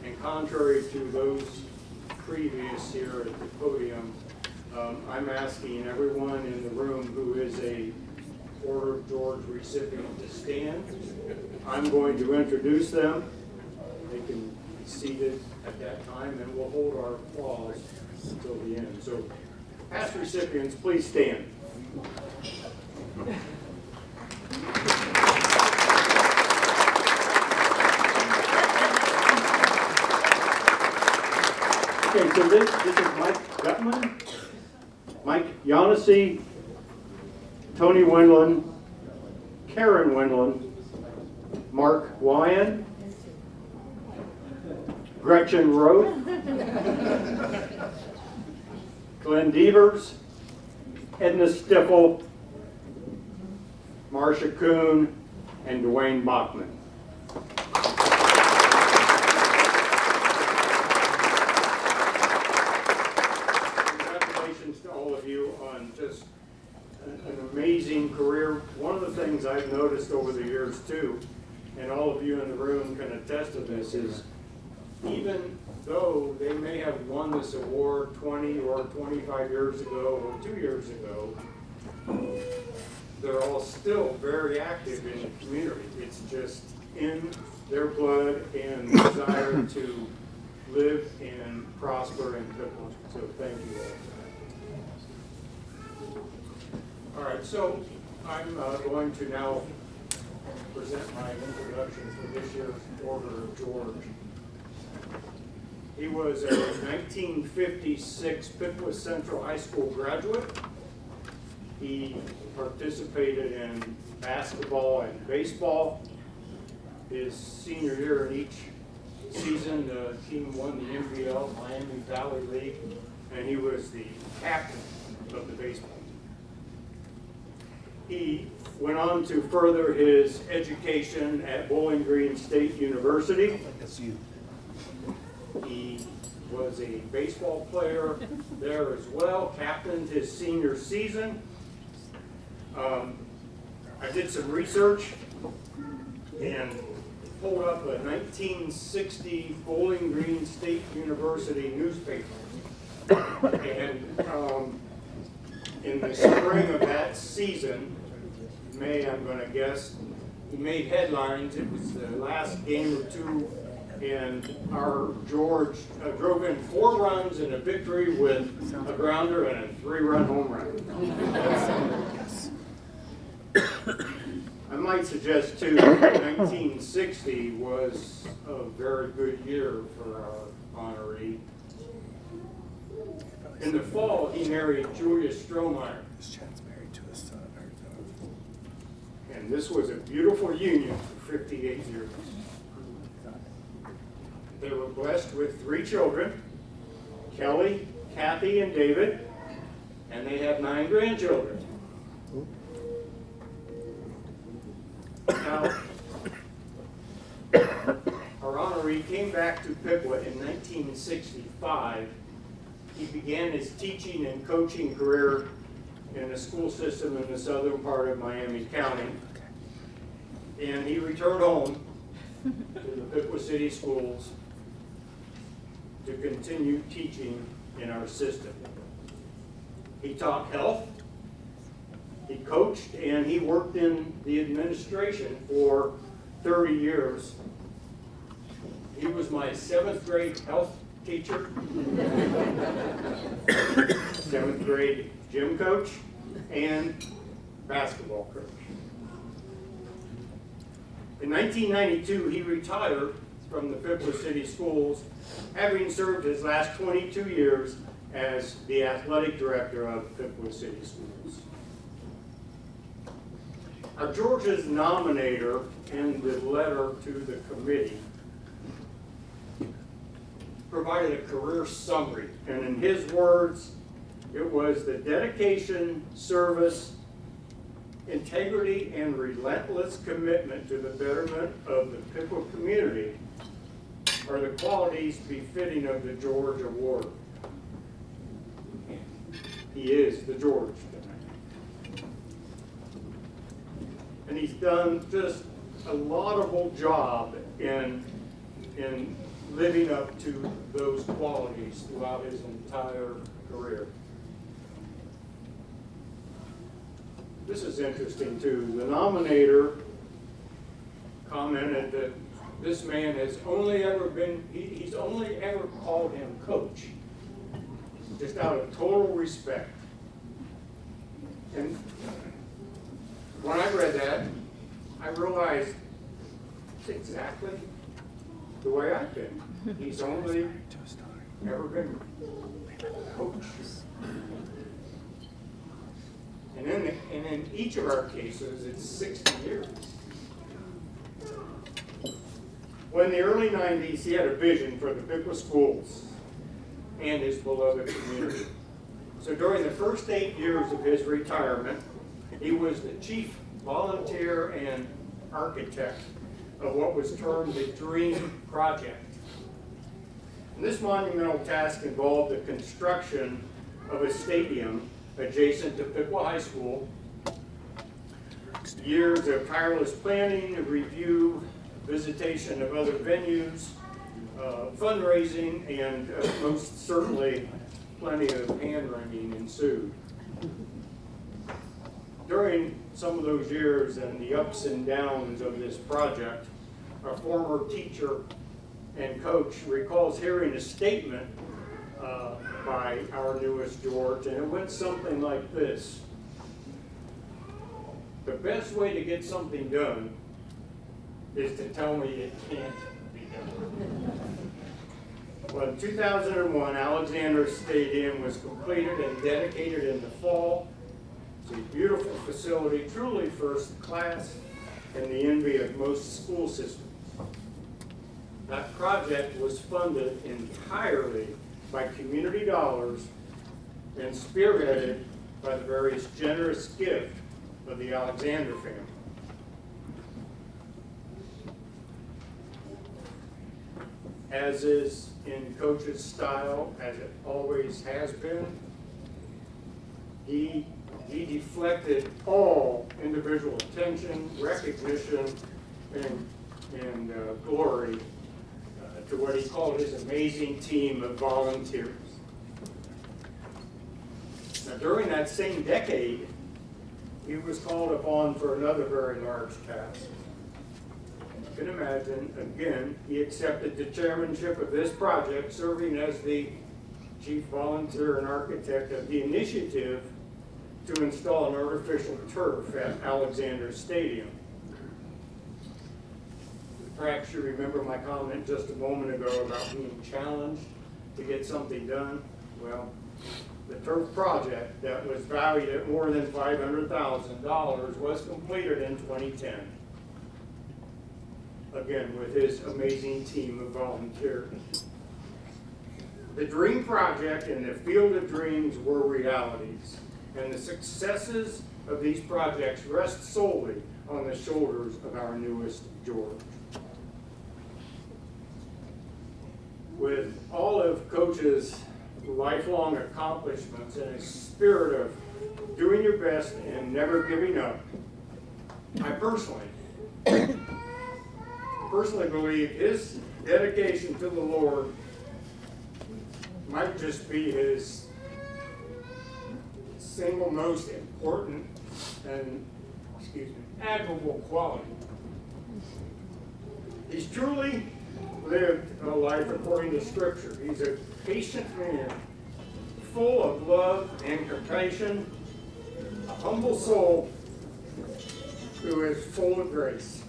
And contrary to those previous here at the podium, I'm asking everyone in the room who is a Order of George recipient to stand. I'm going to introduce them. They can be seated at that time, and we'll hold our applause until the end. So, past recipients, please stand. Okay, so this is Mike Gutman, Mike Yanessi, Tony Wendland, Karen Wendland, Mark Wyan, Gretchen Roth, Glenn Devers, Edna Stiffel, Marcia Kuhn, and Dwayne Bachman. Congratulations to all of you on just an amazing career. One of the things I've noticed over the years too, and all of you in the room can attest to this, is even though they may have won this award 20 or 25 years ago or 2 years ago, they're all still very active in the community. It's just in their blood and desire to live and prosper in Piqua. So thank you all. All right, so I'm going to now present my introduction for this year's Order of George. He was a 1956 Piqua Central High School graduate. He participated in basketball and baseball. His senior year in each season, the team won the MVL, Miami Valley League, and he was the captain of the baseball team. He went on to further his education at Bowling Green State University. That's you. He was a baseball player there as well, captained his senior season. I did some research and pulled up a 1960 Bowling Green State University newspaper. And in the spring of that season, May, I'm going to guess, he made headlines. It was the last game or two, and our George drove in 4 runs and a victory with a grounder and a 3-run home run. I might suggest too that 1960 was a very good year for our honoree. In the fall, he married Julia Strohmeyer. Chad's married to his son. And this was a beautiful union for 58 years. They were blessed with 3 children, Kelly, Kathy, and David, and they have 9 grandchildren. Now, our honoree came back to Piqua in 1965. He began his teaching and coaching career in a school system in the southern part of Miami County. And he returned home to the Piqua City Schools to continue teaching in our system. He taught health, he coached, and he worked in the administration for 30 years. He was my 7th grade health teacher, 7th grade gym coach, and basketball coach. In 1992, he retired from the Piqua City Schools, having served his last 22 years as the athletic director of Piqua City Schools. Our George's nominator in the letter to the committee provided a career summary, and in his words, it was the dedication, service, integrity, and relentless commitment to the betterment of the Piqua community are the qualities befitting of the George Award. He is the George tonight. And he's done just a laudable job in living up to those qualities throughout his entire career. this is interesting too. The nominator commented that this man has only ever been, he's only ever called him coach, just out of total respect. And when I read that, I realized it's exactly the way I've been. He's only ever been coach. And in each of our cases, it's 60 years. Well, in the early 90s, he had a vision for the Piqua schools and his beloved community. So during the first 8 years of his retirement, he was the chief volunteer and architect of what was termed the Dream Project. And this monumental task involved the construction of a stadium adjacent to Piqua High School, years of tireless planning, a review, visitation of other venues, fundraising, and most certainly plenty of hand-wringing ensued. During some of those years and the ups and downs of this project, a former teacher and coach recalls hearing a statement by our newest George, and it went something like this: the best way to get something done is to tell me it can't be done. Well, in 2001, Alexander Stadium was completed and dedicated in the fall. It's a beautiful facility, truly first class, and the envy of most school systems. That project was funded entirely by community dollars and spearheaded by the various generous gift of the Alexander family. As is in Coach's style, as it always has been, he deflected all individual attention, recognition, and glory to what he called his amazing team of volunteers. Now, during that same decade, he was called upon for another very large task. You can imagine, again, he accepted the chairmanship of this project, serving as the chief volunteer and architect of the initiative to install an artificial turf at Alexander Stadium. Perhaps you remember my comment just a moment ago about being challenged to get something done. Well, the turf project that was valued at more than $500,000 was completed in 2010. Again, with his amazing team of volunteers. The Dream Project and the Field of Dreams were realities, and the successes of these projects rest solely on the shoulders of our newest George. With all of Coach's lifelong accomplishments and a spirit of doing your best and never giving up, I personally believe his dedication to the Lord might just be his single most important and, admirable quality. He's truly lived a life according to Scripture. He's a patient man, full of love and compassion, a humble soul who is full of grace.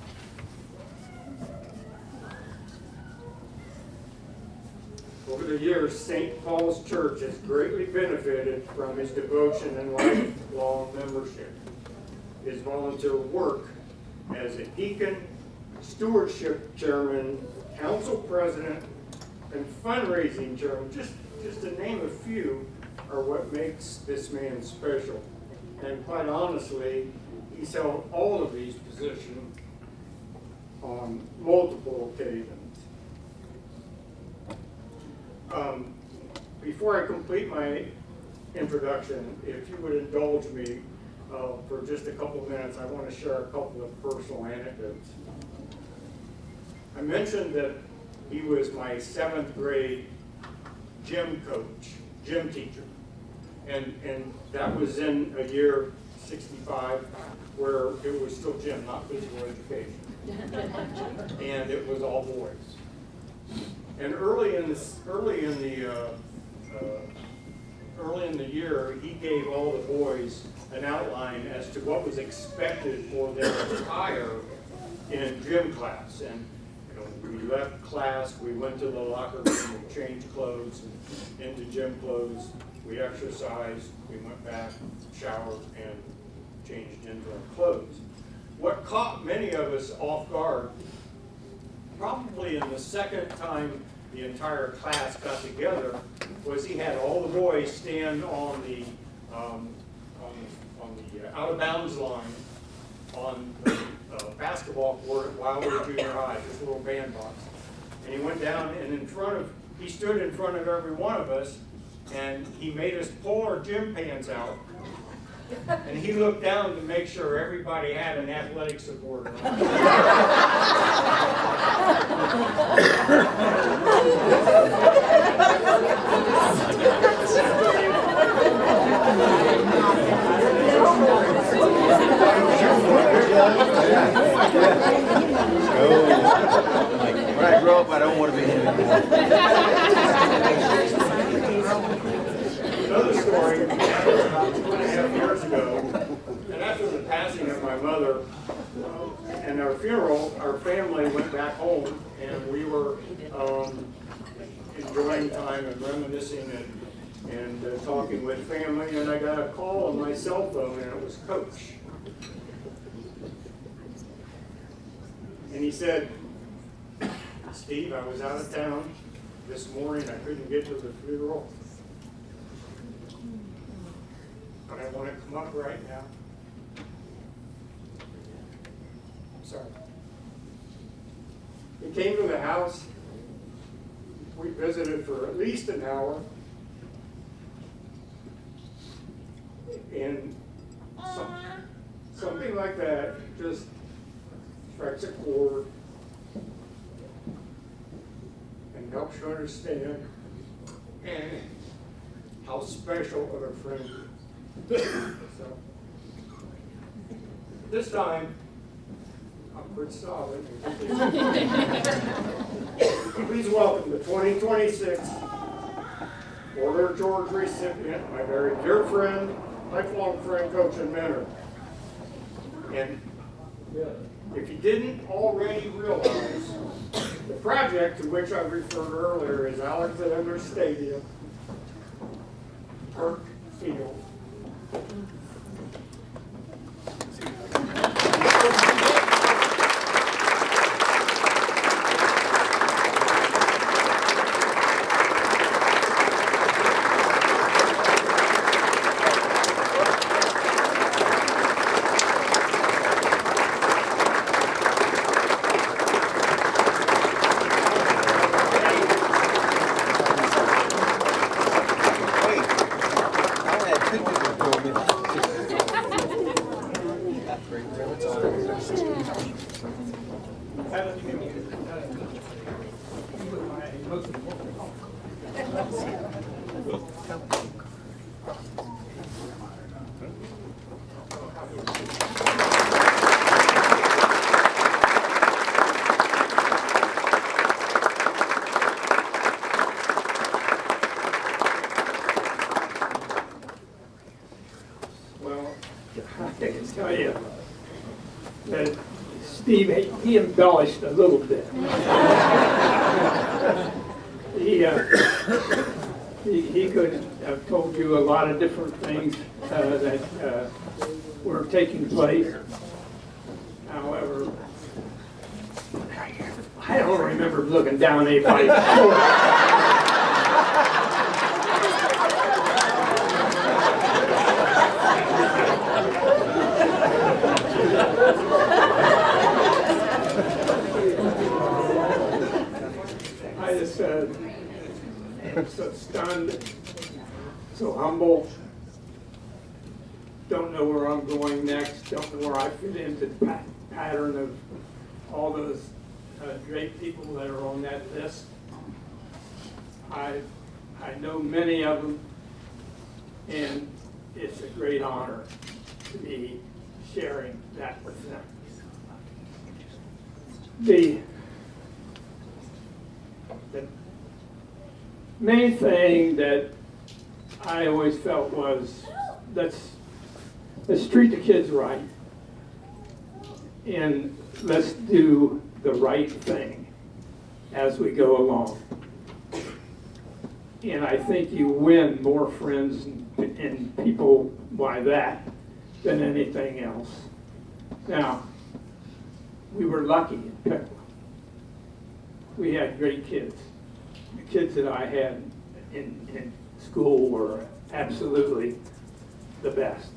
Over the years, St. Paul's Church has greatly benefited from his devotion and lifelong membership. His volunteer work as a deacon, stewardship chairman, council president, and fundraising chairman, just to name a few, are what makes this man special. And quite honestly, he's held all of these positions on multiple occasions. Before I complete my introduction, if you would indulge me for just a couple of minutes, I want to share a couple of personal anecdotes. I mentioned that he was my 7th grade gym coach, gym teacher. And that was in a year 65, where it was still gym, not physical education. And it was all boys. And early in the year, he gave all the boys an outline as to what was expected for their attire in gym class. And we left class, we went to the locker room, we changed clothes into gym clothes, we exercised, we went back, showered, and changed into our clothes. What caught many of us off guard, probably in the second time the entire class got together, was he had all the boys stand on the out of bounds line on the basketball court at Wildwood Junior High, this little bandbox. And he went down and he stood in front of every one of us, and he made us pull our gym pants out. And he looked down to make sure everybody had an athletic supporter on. When I grow up, I don't want to be him anymore. Another story happened about 2.5 years ago, and after the passing of my mother and our funeral, our family went back home, and we were enjoying time and reminiscing and talking with family, and I got a call on my cell phone, and it was Coach. And he said, "Steve, I was out of town this morning. I couldn't get to the funeral, but I want to come up right now. I'm sorry." He came to the house. We visited for at least an hour. And something like that just strikes a chord and helps you understand and how special of a friend. So, this time, I'll quit sobbing. Please welcome the 2026 Order of George recipient, my very dear friend, lifelong friend, coach, and mentor. And if you didn't already realize, the project to which I referred earlier is Alexander Stadium, Turk Field. Tell you that Steve, he embellished a little bit. He could have told you a lot of different things that were taking place. However, I don't remember looking down anybody's throat. I just am so stunned, so humble, don't know where I'm going next, don't know where I fit into the pattern of all those great people that are on that list. I know many of them, and it's a great honor to be sharing that with them. The main thing that I always felt was, let's treat the kids right, and let's do the right thing as we go along. And I think you win more friends and people by that than anything else. Now, we were lucky in Piqua. We had great kids. The kids that I had in school were absolutely the best.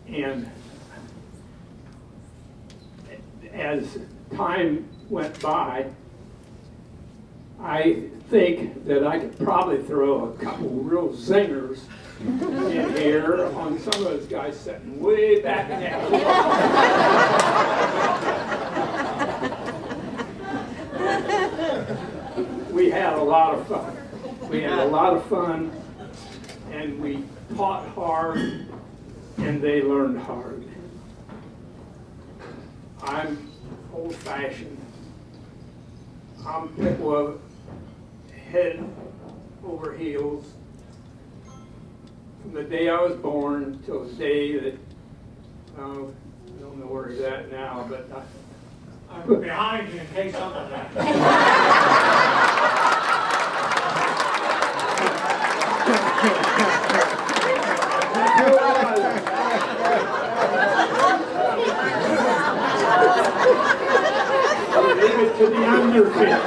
And as time went by, I think that I could probably throw a couple real zingers in here on some of those guys sitting way back in that wall. We had a lot of fun. We had a lot of fun, and we taught hard, and they learned hard. I'm old-fashioned. I'm Piqua head over heels from the day I was born till the day that, I don't know where he's at now, but I'm behind you in case something happens. Leave it to the underfit.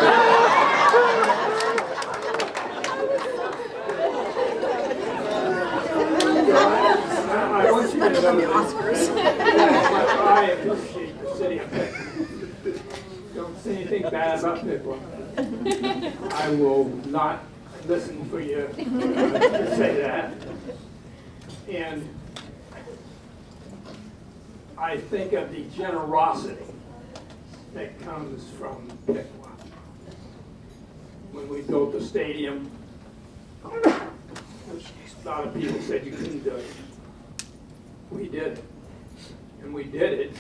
I want you to know that I appreciate the city of Piqua. Don't say anything bad about Piqua. I will not listen for you to say that. And I think of the generosity that comes from Piqua. When we built the stadium, a lot of people said you couldn't do it. We did it. And we did it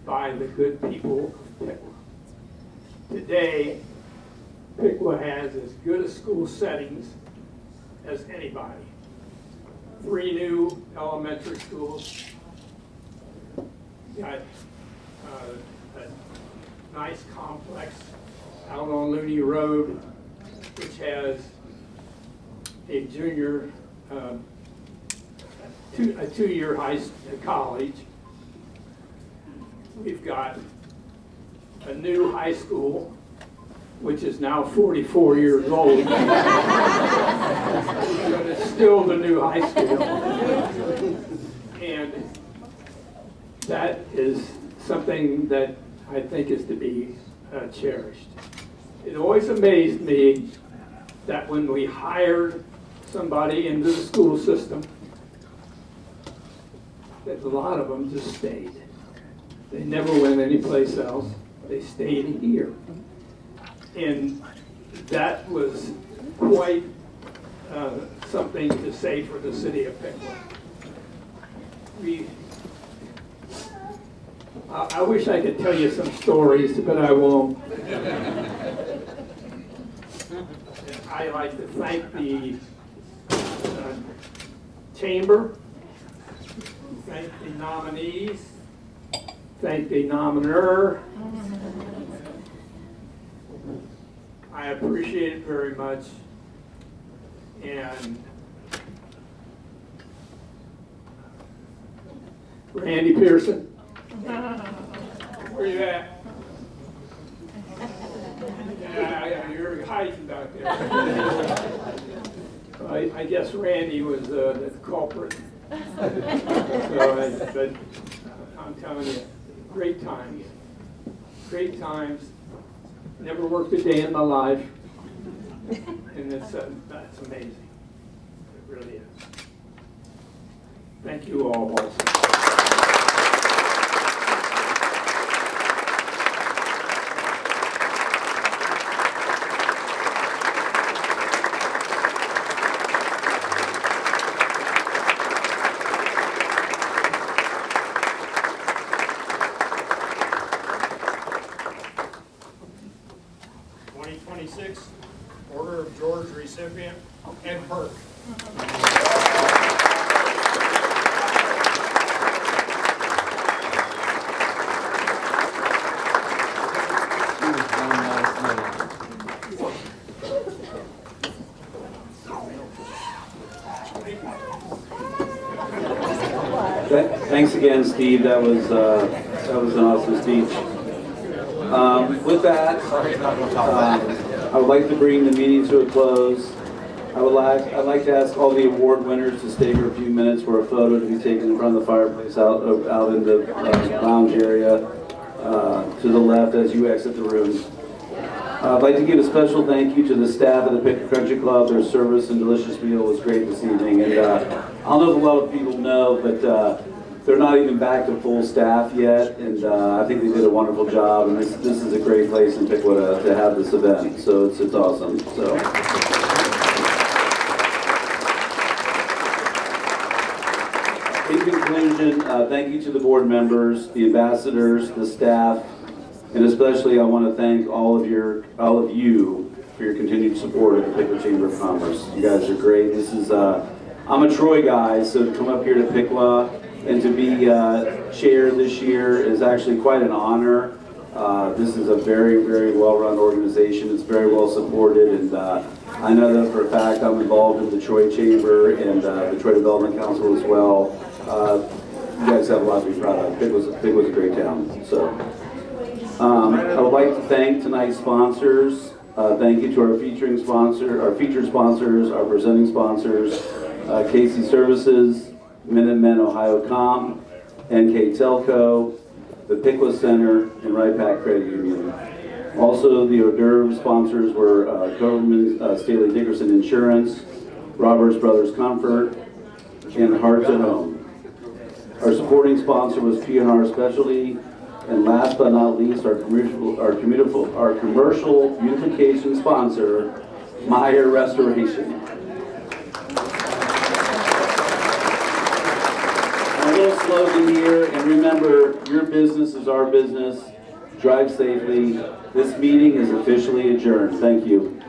by the good people of Piqua. Today, Piqua has as good a school settings as anybody. 3 new elementary schools. Got a nice complex out on Looney Road, which has a junior, a two-year college. We've got a new high school, which is now 44 years old, but it's still the new high school. And that is something that I think is to be cherished. It always amazed me that when we hired somebody into the school system, that a lot of them just stayed. They never went anyplace else. They stayed here. And that was quite something to say for the city of Piqua. I wish I could tell you some stories, but I won't. I like to thank the chamber, thank the nominees, thank the nominee. I appreciate it very much. And Randy Pearson, where you at? Yeah, you're hiding back there. I guess Randy was the culprit. But I'm telling you, great times. Great times. Never worked a day in my life. And that's amazing. It really is. Thank you all also. work. Thanks again, Steve. That was an awesome speech. With that, I would like to bring the meeting to a close. I'd like to ask all the award winners to stay for a few minutes for a photo to be taken in front of the fireplace out in the lounge area to the left as you exit the room. I'd like to give a special thank you to the staff of the Piqua Country Club. Their service and delicious meal was great this evening. And I don't know if a lot of people know, but they're not even back to full staff yet. And I think they did a wonderful job. And this is a great place in Piqua to have this event. So it's awesome. So. In conclusion, thank you to the board members, the ambassadors, the staff, and especially I want to thank all of you for your continued support of the Piqua Chamber of Commerce. You guys are great. This is I'm a Troy guy, so to come up here to Piqua and to be chair this year is actually quite an honor. This is a very, very well-run organization. It's very well supported, and I know that for a fact. I'm involved in the Troy Chamber and the Troy Development Council as well. You guys have a lot to be proud of. Piqua's a great town. So I would like to thank tonight's sponsors. Thank you to our featured sponsors, our presenting sponsors, Casey Services, Minutemen Ohio Comp, NK Telco, the Piqua Center, and Right Pack Credit Union. Also, the hors d'oeuvre sponsors were Government Staley Dickerson Insurance, Roberts Brothers Comfort, and Hearts at Home. Our supporting sponsor was P&R Specialty, and last but not least, our commercial beautification sponsor, Meyer Restoration. A little slogan here, and remember, your business is our business. Drive safely. This meeting is officially adjourned. Thank you.